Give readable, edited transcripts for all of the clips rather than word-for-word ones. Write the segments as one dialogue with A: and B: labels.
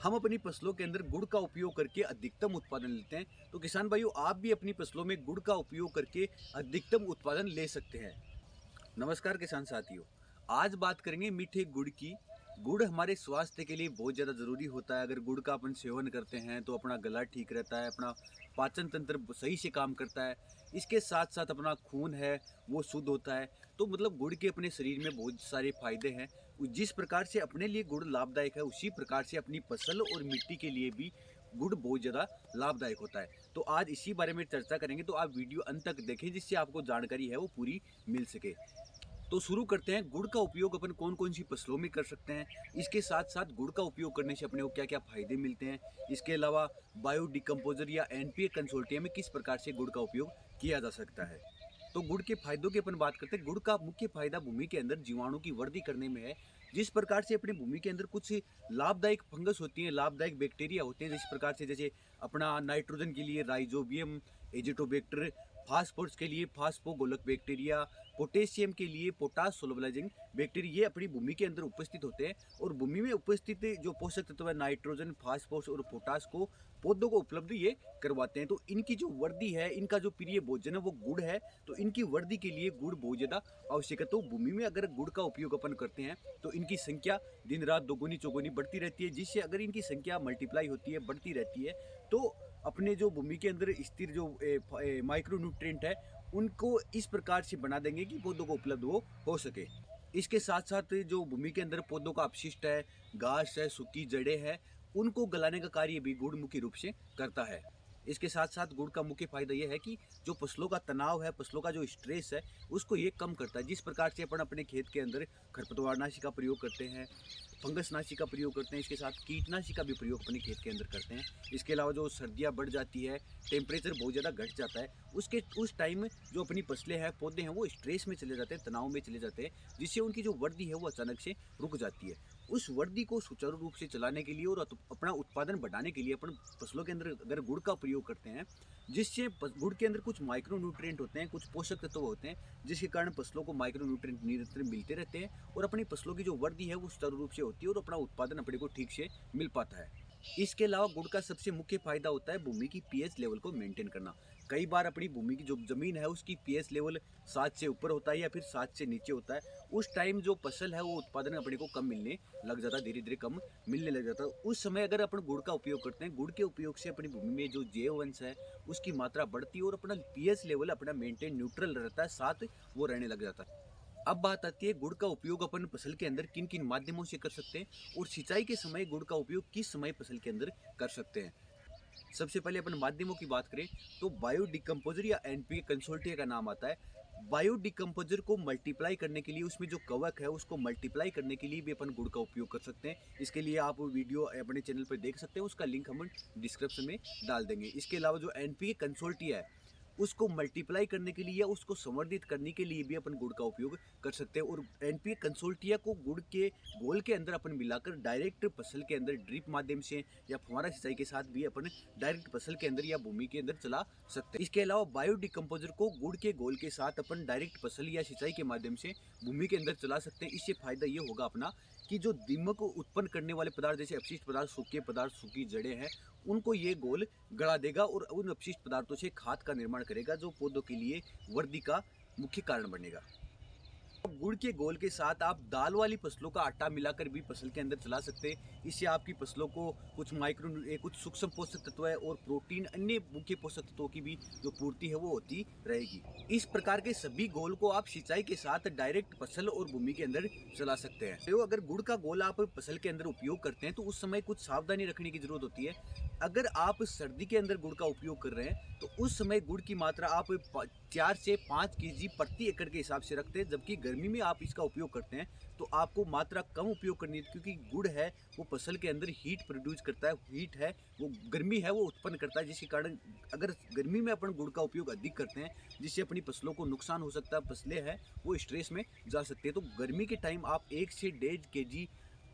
A: हम अपनी फसलों के अंदर गुड़ का उपयोग करके अधिकतम उत्पादन लेते हैं। तो किसान भाइयों, आप भी अपनी फसलों में गुड़ का उपयोग करके अधिकतम उत्पादन ले सकते हैं। नमस्कार किसान साथियों, आज बात करेंगे मीठे गुड़ की। गुड़ हमारे स्वास्थ्य के लिए बहुत ज़्यादा ज़रूरी होता है। अगर गुड़ का अपन सेवन करते हैं तो अपना गला ठीक रहता है, अपना पाचन तंत्र सही से काम करता है। इसके साथ साथ अपना खून है वो शुद्ध होता है। तो मतलब गुड़ के अपने शरीर में बहुत सारे फायदे हैं। जिस प्रकार से अपने लिए गुड़ लाभदायक है, उसी प्रकार से अपनी फसल और मिट्टी के लिए भी गुड़ बहुत ज़्यादा लाभदायक होता है। तो आज इसी बारे में चर्चा करेंगे, तो आप वीडियो अंत तक देखें जिससे आपको जानकारी है वो पूरी मिल सके। तो शुरू करते हैं। गुड़ का उपयोग अपन कौन कौन सी फसलों में कर सकते हैं, इसके साथ साथ गुड़ का उपयोग करने से अपने को क्या क्या फायदे मिलते हैं, इसके अलावा बायो डिकम्पोजर या एनपीके कंसोर्टियम में किस प्रकार से गुड़ का उपयोग किया जा सकता है। तो गुड़ के फायदों की अपन बात करते हैं। गुड़ का मुख्य फायदा भूमि के अंदर जीवाणु की वृद्धि करने में है। जिस प्रकार से अपनी भूमि के अंदर कुछ लाभदायक फंगस होती हैं, लाभदायक बैक्टीरिया होते हैं, जिस प्रकार से जैसे अपना नाइट्रोजन के लिए राइजोबियम एजिटोबैक्टर, फास्फोरस के लिए फास्फोगोलक बैक्टीरिया, पोटेशियम के लिए पोटास सोलबलाइजिंग बैक्टीरिया, ये अपनी भूमि के अंदर उपस्थित होते हैं। और भूमि में उपस्थित जो पोषक तत्व है नाइट्रोजन, फास्फोरस और पोटास को पौधों को उपलब्ध ये करवाते हैं। तो इनकी जो वृद्धि है, इनका जो प्रिय भोजन है वो गुड़ है। तो इनकी वृद्धि के लिए गुड़ बहुत ज़्यादा आवश्यक है। तो भूमि में अगर गुड़ का उपयोग अपन करते हैं तो इनकी संख्या दिन रात दोगुनी चौगुनी बढ़ती रहती है। जिससे अगर इनकी संख्या मल्टीप्लाई होती है, बढ़ती रहती है, तो अपने जो भूमि के अंदर स्थिर जो माइक्रो न्यूट्रिएंट है उनको इस प्रकार से बना देंगे कि पौधों को उपलब्ध हो सके। इसके साथ साथ जो भूमि के अंदर पौधों का अपशिष्ट है, घास है, सूखी जड़ें हैं, उनको गलाने का कार्य भी गुड़ मुख्य रूप से करता है। इसके साथ साथ गुड़ का मुख्य फायदा यह है कि जो फसलों का तनाव है, फसलों का जो स्ट्रेस है, उसको ये कम करता है। जिस प्रकार से अपन अपने खेत के अंदर खरपतवारनाशी का प्रयोग करते हैं, फंगसनाशी का प्रयोग करते हैं, इसके साथ कीटनाशी का भी प्रयोग अपने खेत के अंदर करते हैं। इसके अलावा जो सर्दियाँ बढ़ जाती है, टेम्परेचर बहुत ज़्यादा घट जाता है, उस टाइम जो अपनी फसलें हैं, पौधे हैं, वो स्ट्रेस में चले जाते हैं, तनाव में चले जाते हैं, जिससे उनकी जो वृद्धि है वो अचानक से रुक जाती है। उस वृद्धि को सुचारू रूप से चलाने के लिए और अपना उत्पादन बढ़ाने के लिए अपन फसलों के अंदर अगर गुड़ का प्रयोग करते हैं, जिससे गुड़ के अंदर कुछ माइक्रो न्यूट्रिएंट होते हैं, कुछ पोषक तत्व होते हैं, जिसके कारण फसलों को माइक्रो न्यूट्रिएंट निरंतर मिलते रहते हैं और अपनी फसलों की जो वृद्धि है वो सुचारू रूप से होती है और अपना उत्पादन अपने को ठीक से मिल पाता है। इसके अलावा गुड़ का सबसे मुख्य फायदा होता है भूमि की पीएच लेवल को मेंटेन करना। कई बार अपनी भूमि की जो जमीन है उसकी पीएच लेवल 7 से ऊपर होता है या फिर 7 से नीचे होता है। उस टाइम जो फसल है वो उत्पादन अपने को कम मिलने लग जाता है, धीरे धीरे कम मिलने लग जाता है। उस समय अगर अपन गुड़ का उपयोग करते हैं, गुड़ के उपयोग से अपनी भूमि में जो जैव अंश है उसकी मात्रा बढ़ती है और अपना पीएच लेवल अपना मेंटेन न्यूट्रल रहता है, साथ वो रहने लग जाता है। अब बात आती है गुड़ का उपयोग अपन फसल के अंदर किन किन माध्यमों से कर सकते हैं और सिंचाई के समय गुड़ का उपयोग किस समय फसल के अंदर कर सकते हैं। सबसे पहले अपन माध्यमों की बात करें तो बायो डिकम्पोजर या एनपीके कंसोर्टिया का नाम आता है। बायो डिकम्पोजर को मल्टीप्लाई करने के लिए, उसमें जो कवक है उसको मल्टीप्लाई करने के लिए भी अपन गुड़ का उपयोग कर सकते हैं। इसके लिए आप वीडियो अपने चैनल पर देख सकते हैं, उसका लिंक हम डिस्क्रिप्शन में डाल देंगे। इसके अलावा जो एनपीके कंसोर्टिया है उसको मल्टीप्लाई करने के लिए या उसको संवर्धित करने के लिए भी अपन गुड़ का उपयोग कर सकते हैं। और एनपीके कंसोर्टिया को गुड़ के घोल के अंदर अपन मिलाकर डायरेक्ट फसल के अंदर ड्रिप माध्यम से या फुहारा सिंचाई के साथ भी अपन डायरेक्ट फसल के अंदर या भूमि के अंदर चला सकते हैं। इसके अलावा बायो डिकम्पोजर को गुड़ के घोल के साथ अपन डायरेक्ट फसल या सिंचाई के माध्यम से भूमि के अंदर चला सकते हैं। इससे फायदा ये होगा अपना कि जो दीमक को उत्पन्न करने वाले पदार्थ जैसे अपशिष्ट पदार्थ, सूखे पदार्थ, सूखी जड़ें हैं, उनको ये घोल गला देगा और उन अपशिष्ट पदार्थों से खाद का निर्माण करेगा जो पौधों के लिए वृद्धि का मुख्य कारण बनेगा। गुड़ के घोल के साथ आप दाल वाली फसलों का आटा मिलाकर भी फसल के अंदर चला सकते हैं। इससे आपकी फसलों को कुछ सूक्ष्म पोषक तत्व है और प्रोटीन, अन्य मुख्य पोषक तत्वों की भी जो पूर्ति है वो होती रहेगी। इस प्रकार के सभी घोल को आप सिंचाई के साथ डायरेक्ट फसल और भूमि के अंदर चला सकते हैं। तो अगर गुड़ का घोल आप फसल के अंदर उपयोग करते हैं तो उस समय कुछ सावधानी रखने की जरूरत होती है। अगर आप सर्दी के अंदर गुड़ का उपयोग कर रहे हैं तो उस समय गुड़ की मात्रा आप 4 से 5 केजी प्रति एकड़ के हिसाब से रखते हैं, जबकि गर्मी में आप इसका उपयोग करते हैं तो आपको मात्रा कम उपयोग करनी है, क्योंकि गुड़ है वो फसल के अंदर हीट प्रोड्यूस करता है, हीट है वो गर्मी है वो उत्पन्न करता है, जिसके कारण अगर गर्मी में अपन गुड़ का उपयोग अधिक करते हैं जिससे अपनी फसलों को नुकसान हो सकता है, फसलें हैं वो स्ट्रेस में जा सकते हैं। तो गर्मी के टाइम आप 1 से 1.5 केजी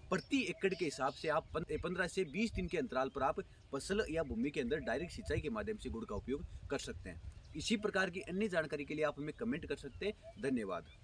A: प्रति एकड़ के हिसाब से आप 15 से 20 दिन के अंतराल पर आप फसल या भूमि के अंदर डायरेक्ट सिंचाई के माध्यम से गुड़ का उपयोग कर सकते हैं। इसी प्रकार की अन्य जानकारी के लिए आप हमें कमेंट कर सकते हैं। धन्यवाद।